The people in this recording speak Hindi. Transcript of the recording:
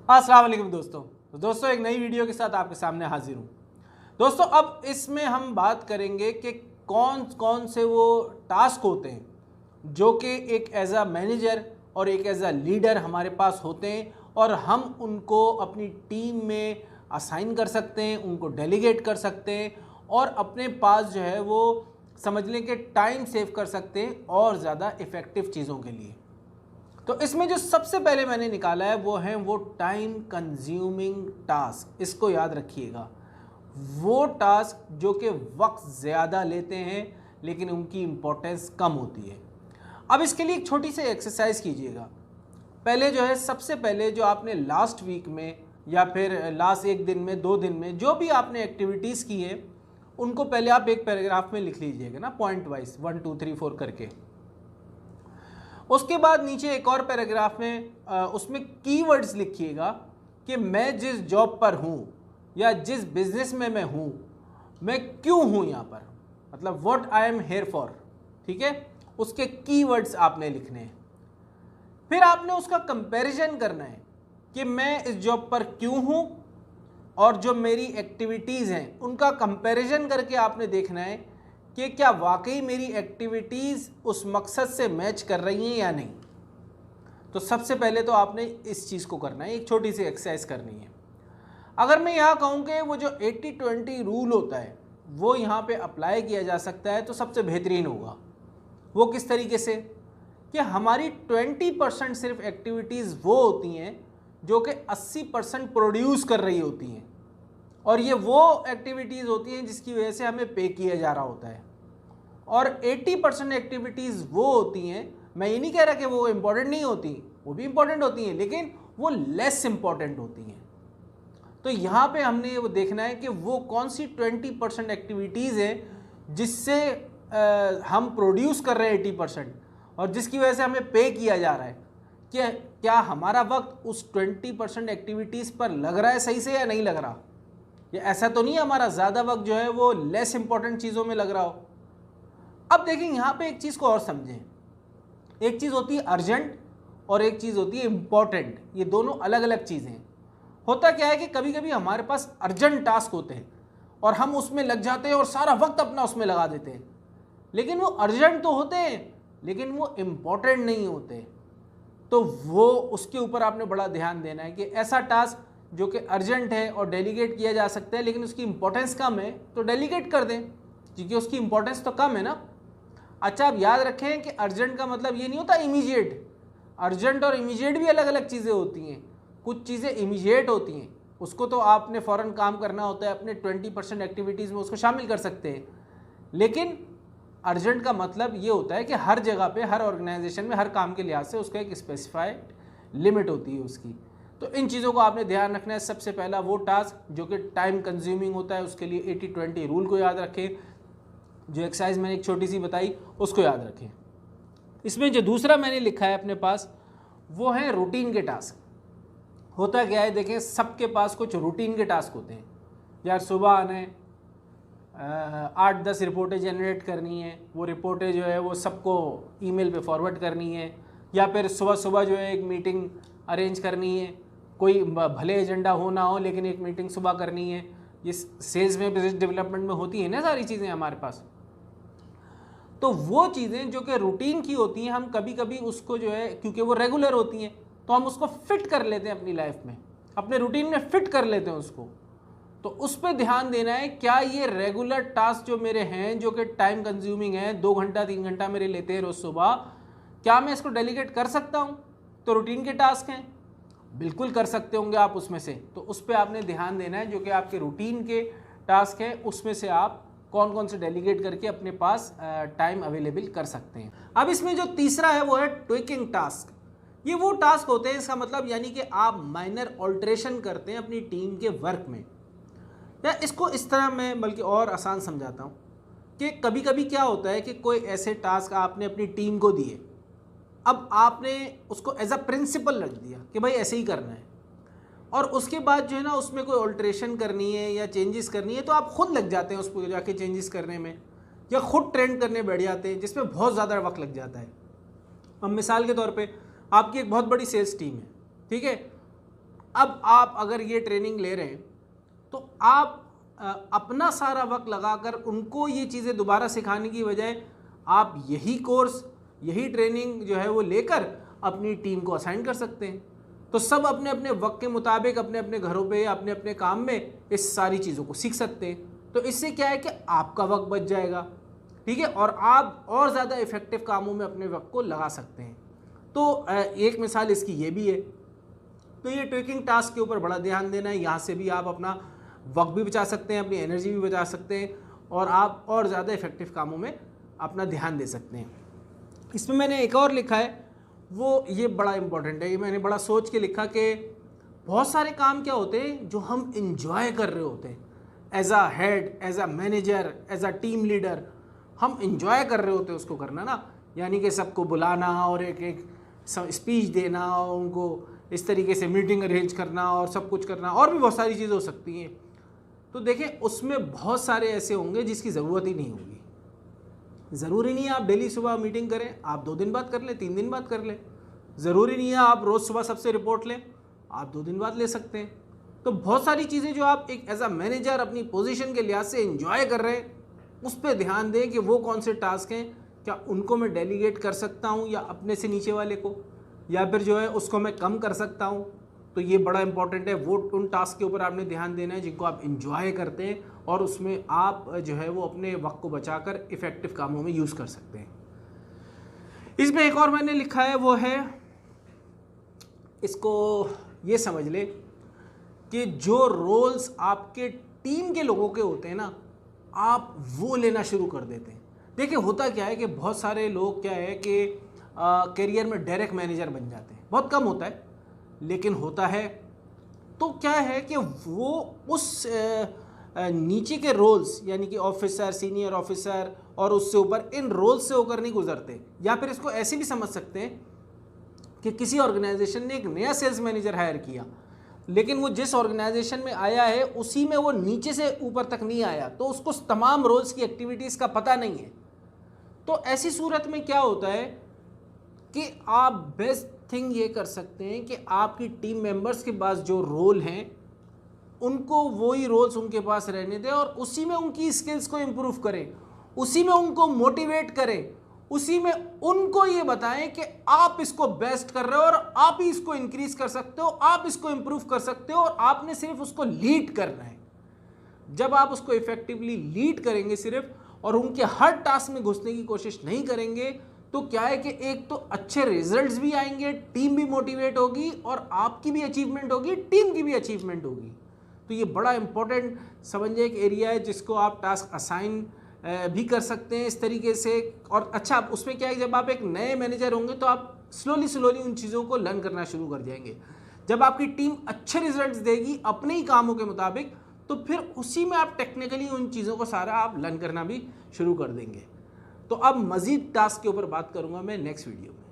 अस्सलाम वालेकुम दोस्तों एक नई वीडियो के साथ आपके सामने हाजिर हूँ। दोस्तों अब इसमें हम बात करेंगे कि कौन कौन से वो टास्क होते हैं जो कि एक एज अ मैनेजर और एक एज अ लीडर हमारे पास होते हैं और हम उनको अपनी टीम में असाइन कर सकते हैं, उनको डेलीगेट कर सकते हैं और अपने पास जो है वो समझ लें कि टाइम सेव कर सकते हैं और ज़्यादा इफ़ेक्टिव चीज़ों के लिए। तो इसमें जो सबसे पहले मैंने निकाला है वो टाइम कंज्यूमिंग टास्क। इसको याद रखिएगा, वो टास्क जो कि वक्त ज़्यादा लेते हैं लेकिन उनकी इम्पोर्टेंस कम होती है। अब इसके लिए एक छोटी सी एक्सरसाइज कीजिएगा। पहले जो है सबसे पहले जो आपने लास्ट वीक में या फिर लास्ट एक दिन में 2 दिन में जो भी आपने एक्टिविटीज़ की है उनको पहले आप एक पैराग्राफ में लिख लीजिएगा ना, पॉइंट वाइज 1 2 3 4 करके। उसके बाद नीचे एक और पैराग्राफ में उसमें कीवर्ड्स लिखिएगा कि मैं जिस जॉब पर हूँ या जिस बिजनेस में मैं हूँ मैं क्यों हूँ यहाँ पर, मतलब what I am here for. ठीक है, उसके कीवर्ड्स आपने लिखने हैं। फिर आपने उसका कंपैरिजन करना है कि मैं इस जॉब पर क्यों हूँ और जो मेरी एक्टिविटीज़ हैं उनका कंपैरिजन करके आपने देखना है कि क्या वाकई मेरी एक्टिविटीज़ उस मकसद से मैच कर रही हैं या नहीं। तो सबसे पहले तो आपने इस चीज़ को करना है, एक छोटी सी एक्सरसाइज करनी है। अगर मैं यहाँ कहूँ कि वो जो 80-20 रूल होता है वो यहाँ पे अप्लाई किया जा सकता है तो सबसे बेहतरीन होगा। वो किस तरीके से कि हमारी 20% सिर्फ एक्टिविटीज़ वो होती हैं जो कि 80% प्रोड्यूस कर रही होती हैं और ये वो एक्टिविटीज़ होती हैं जिसकी वजह से हमें पे किया जा रहा होता है। और 80% एक्टिविटीज़ वो होती हैं, मैं ये नहीं कह रहा कि वो इम्पॉर्टेंट नहीं होती, वो भी इम्पॉर्टेंट होती हैं लेकिन वो लेस इम्पॉर्टेंट होती हैं। तो यहाँ पे हमने वो देखना है कि वो कौन सी 20% एक्टिविटीज़ हैं जिससे हम प्रोड्यूस कर रहे हैं 80% और जिसकी वजह से हमें पे किया जा रहा है। क्या हमारा वक्त उस 20% एक्टिविटीज़ पर लग रहा है सही से या नहीं लग रहा। ये ऐसा तो नहीं है हमारा ज़्यादा वक्त जो है वो लेस इंपॉर्टेंट चीज़ों में लग रहा हो। अब देखें यहाँ पे एक चीज़ को और समझें, एक चीज़ होती है अर्जेंट और एक चीज़ होती है इम्पॉर्टेंट। ये दोनों अलग अलग चीज़ें हैं। होता क्या है कि कभी कभी हमारे पास अर्जेंट टास्क होते हैं और हम उसमें लग जाते हैं और सारा वक्त अपना उसमें लगा देते हैं, लेकिन वो अर्जेंट तो होते हैं लेकिन वो इम्पॉर्टेंट नहीं होते। तो वो उसके ऊपर आपने बड़ा ध्यान देना है कि ऐसा टास्क जो कि अर्जेंट है और डेलीगेट किया जा सकता है लेकिन उसकी इंपॉर्टेंस कम है तो डेलीगेट कर दें, क्योंकि उसकी इंपॉर्टेंस तो कम है ना। अच्छा, आप याद रखें कि अर्जेंट का मतलब ये नहीं होता इमीडिएट। अर्जेंट और इमीडिएट भी अलग अलग चीज़ें होती हैं। कुछ चीज़ें इमीडिएट होती हैं, उसको तो आपने फ़ौरन काम करना होता है, अपने 20% एक्टिविटीज़ में उसको शामिल कर सकते हैं। लेकिन अर्जेंट का मतलब ये होता है कि हर जगह पे, हर ऑर्गेनाइजेशन में, हर काम के लिहाज से उसका एक स्पेसिफाइड लिमिट होती है उसकी। तो इन चीज़ों को आपने ध्यान रखना है। सबसे पहला वो टास्क जो कि टाइम कंज्यूमिंग होता है उसके लिए 80-20 रूल को याद रखें। जो एक्सरसाइज मैंने एक छोटी सी बताई उसको याद रखें। इसमें जो दूसरा मैंने लिखा है अपने पास वो है रूटीन के टास्क। होता क्या है, देखें सबके पास कुछ रूटीन के टास्क होते हैं। यार सुबह आना है, 8-10 रिपोर्टें जनरेट करनी है, वो रिपोर्टें जो है वो सबको ईमेल पे फॉरवर्ड करनी है, या फिर सुबह सुबह जो है एक मीटिंग अरेंज करनी है। कोई भले एजेंडा हो ना हो लेकिन एक मीटिंग सुबह करनी है। ये सेल्स में, बिजनेस डेवलपमेंट में होती है ना सारी चीज़ें हमारे पास। तो वो चीज़ें जो कि रूटीन की होती हैं हम कभी कभी उसको जो है, क्योंकि वो रेगुलर होती हैं तो हम उसको फिट कर लेते हैं अपनी लाइफ में, अपने रूटीन में फिट कर लेते हैं उसको। तो उस पर ध्यान देना है, क्या ये रेगुलर टास्क जो मेरे हैं जो कि टाइम कंज्यूमिंग है, 2 घंटा 3 घंटा मेरे लेते हैं रोज़ सुबह, क्या मैं इसको डेलीगेट कर सकता हूँ। तो रूटीन के टास्क हैं, बिल्कुल कर सकते होंगे आप उसमें से। तो उस पर आपने ध्यान देना है, जो कि आपके रूटीन के टास्क हैं उसमें से आप कौन कौन से डेलीगेट करके अपने पास टाइम अवेलेबल कर सकते हैं। अब इसमें जो तीसरा है वो है ट्विकिंग टास्क। ये वो टास्क होते हैं, इसका मतलब यानी कि आप माइनर ऑल्ट्रेशन करते हैं अपनी टीम के वर्क में। या इसको इस तरह मैं बल्कि और आसान समझाता हूँ कि कभी कभी क्या होता है कि कोई ऐसे टास्क आपने अपनी टीम को दिए, अब आपने उसको एज अ प्रिंसिपल रख दिया कि भाई ऐसे ही करना है, और उसके बाद जो है ना उसमें कोई ऑल्ट्रेशन करनी है या चेंजेस करनी है तो आप खुद लग जाते हैं उस पर जाके चेंजेस करने में, या खुद ट्रेंड करने बैठ जाते हैं जिसमें बहुत ज़्यादा वक्त लग जाता है। अब मिसाल के तौर पे आपकी एक बहुत बड़ी सेल्स टीम है, ठीक है, अब आप अगर ये ट्रेनिंग ले रहे हैं तो आप अपना सारा वक्त लगाकर उनको ये चीज़ें दोबारा सिखाने की बजाय आप यही कोर्स, यही ट्रेनिंग जो है वो लेकर अपनी टीम को असाइन कर सकते हैं। तो सब अपने अपने वक्त के मुताबिक अपने अपने घरों पे, अपने अपने काम में इस सारी चीज़ों को सीख सकते हैं। तो इससे क्या है कि आपका वक्त बच जाएगा, ठीक है, और आप और ज़्यादा इफ़ेक्टिव कामों में अपने वक्त को लगा सकते हैं। तो एक मिसाल इसकी ये भी है। तो ये ट्रैकिंग टास्क के ऊपर बड़ा ध्यान देना है। यहाँ से भी आप अपना वक्त भी बचा सकते हैं, अपनी एनर्जी भी बचा सकते हैं और आप और ज़्यादा इफ़ेक्टिव कामों में अपना ध्यान दे सकते हैं। इसमें मैंने एक और लिखा है, वो ये बड़ा इम्पोर्टेंट है। ये मैंने बड़ा सोच के लिखा कि बहुत सारे काम क्या होते हैं जो हम इंजॉय कर रहे होते हैं एज आ हेड, एज आ मैनेजर, एज आ टीम लीडर, हम इंजॉय कर रहे होते हैं उसको करना ना, यानी कि सबको बुलाना और एक एक स्पीच देना और उनको इस तरीके से मीटिंग अरेंज करना और सब कुछ करना, और भी बहुत सारी चीज़ें हो सकती हैं। तो देखें, उसमें बहुत सारे ऐसे होंगे जिसकी ज़रूरत ही नहीं होगी। ज़रूरी नहीं है आप डेली सुबह मीटिंग करें, आप 2 दिन बाद कर लें, 3 दिन बाद कर लें। ज़रूरी नहीं है आप रोज़ सुबह सबसे रिपोर्ट लें, आप 2 दिन बाद ले सकते हैं। तो बहुत सारी चीज़ें जो आप एक एज अ मैनेजर अपनी पोजीशन के लिहाज से एंजॉय कर रहे हैं, उस पर ध्यान दें कि वो कौन से टास्क हैं, क्या उनको मैं डेलीगेट कर सकता हूँ या अपने से नीचे वाले को, या फिर जो है उसको मैं कम कर सकता हूँ। तो ये बड़ा इंपॉर्टेंट है। वो उन टास्क के ऊपर आपने ध्यान देना है जिनको आप इंजॉय करते हैं और उसमें आप जो है वो अपने वक्त को बचाकर इफ़ेक्टिव कामों में यूज़ कर सकते हैं। इसमें एक और मैंने लिखा है, वो है, इसको ये समझ ले कि जो रोल्स आपके टीम के लोगों के होते हैं ना, आप वो लेना शुरू कर देते हैं। देखिए, होता क्या है कि बहुत सारे लोग क्या है कि करियर में डायरेक्ट मैनेजर बन जाते हैं, बहुत कम होता है लेकिन होता है। तो क्या है कि वो उस नीचे के रोल्स यानी कि ऑफिसर, सीनियर ऑफिसर और उससे ऊपर, इन रोल्स से होकर नहीं गुजरते। या फिर इसको ऐसे भी समझ सकते हैं कि किसी ऑर्गेनाइजेशन ने एक नया सेल्स मैनेजर हायर किया, लेकिन वो जिस ऑर्गेनाइजेशन में आया है उसी में वो नीचे से ऊपर तक नहीं आया, तो उसको तमाम रोल्स की एक्टिविटीज़ का पता नहीं है। तो ऐसी सूरत में क्या होता है कि आप बेस्ट थिंग ये कर सकते हैं कि आपकी टीम मेंबर्स के पास जो रोल हैं उनको वही रोल्स उनके पास रहने दें और उसी में उनकी स्किल्स को इम्प्रूव करें, उसी में उनको मोटिवेट करें, उसी में उनको ये बताएं कि आप इसको बेस्ट कर रहे हो और आप ही इसको इंक्रीज कर सकते हो, आप इसको इम्प्रूव कर सकते हो और आपने सिर्फ उसको लीड करना है। जब आप उसको इफेक्टिवली लीड करेंगे सिर्फ और उनके हर टास्क में घुसने की कोशिश नहीं करेंगे, तो क्या है कि एक तो अच्छे रिजल्ट्स भी आएंगे, टीम भी मोटिवेट होगी और आपकी भी अचीवमेंट होगी, टीम की भी अचीवमेंट होगी। तो ये बड़ा इंपॉर्टेंट समझिए एक एरिया है जिसको आप टास्क असाइन भी कर सकते हैं इस तरीके से। और अच्छा, उसमें क्या है, जब आप एक नए मैनेजर होंगे तो आप स्लोली उन चीज़ों को लर्न करना शुरू कर जाएंगे। जब आपकी टीम अच्छे रिजल्ट्स देगी अपने ही कामों के मुताबिक, तो फिर उसी में आप टेक्निकली उन चीज़ों को सारा आप लर्न करना भी शुरू कर देंगे। तो अब मज़ीद टास्क के ऊपर बात करूँगा मैं नेक्स्ट वीडियो में।